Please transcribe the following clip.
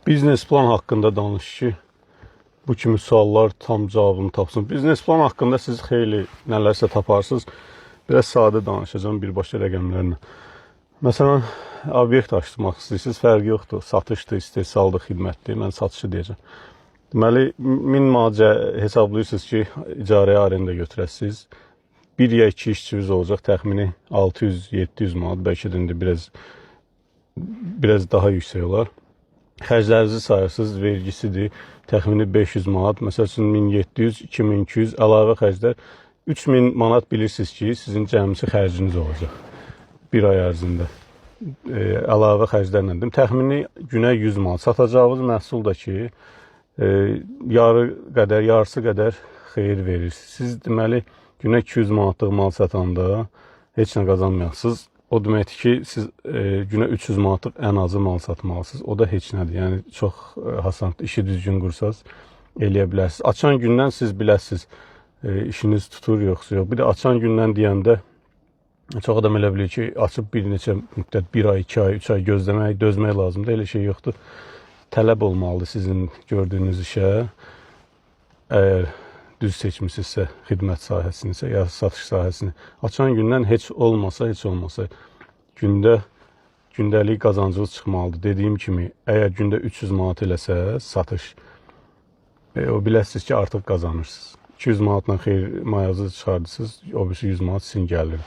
Biznes plan haqqında danış ki, bu kimi suallar tam cavabını tapsın. Biznes plan haqqında siz xeyli nələrsə taparsınız. Biraz sadə danışacağım birbaşa rəqəmlərlə. Məsələn, obyekt açmaq istəyirsiniz, fərqi yoxdur. Satışdır, istehsaldır, xidmətdir. Mən satışı deyəcəm. Deməli, 1000 manat hesablayırsınız ki, icarəyə arenda götürəsiniz. Bir ya iki işçiniz olacaq, təxmini 600-700 manat, bəlkə də indi biraz daha yüksək olar. Xərclərinizi sayırsınız, vergisidir, təxmini 500 manat, məsəl üçün 1700, 2200, əlavə xərclər 3000 manat bilirsiniz ki, sizin cəmisi xərciniz olacaq bir ay ərzində. Əlavə xərclərlə dedim, təxmini günə 100 manat. Satacağınız məhsul da ki, yarısı qədər xeyir verir. Siz deməli, günə 200 manatlıq mal satanda heç nə qazanmayasınız. O deməkdir ki, siz günə 300 manatlıq ən azı mal satmalısınız. O da heç nədir. Yəni, çox hasandır. İşi düzgün qursanız eləyə bilərsiniz. Açan gündən siz biləsiniz, işiniz tutur yoxsa yox. Bir də açan gündən deyəndə çox adam elə bilir ki, açıb bir neçə müddət, 1 ay, 2 ay, 3 ay gözləmək, dözmək lazımdır. Elə şey yoxdur. Tələb olmalıdır sizin gördüyünüz işə. Əgər düz seçmisinizsə, xidmət sahəsinizsə, ya satış sahəsini. Açan gündən heç olmasa, gündəlik qazancınız çıxmalıdır. Dediyim kimi, əgər gündə 300 manat eləsə satış, o biləsiniz ki, artıq qazanırsınız. 200 manatla xeyir mayazı çıxardırsınız, o birisi 100 manat sizin gəlir.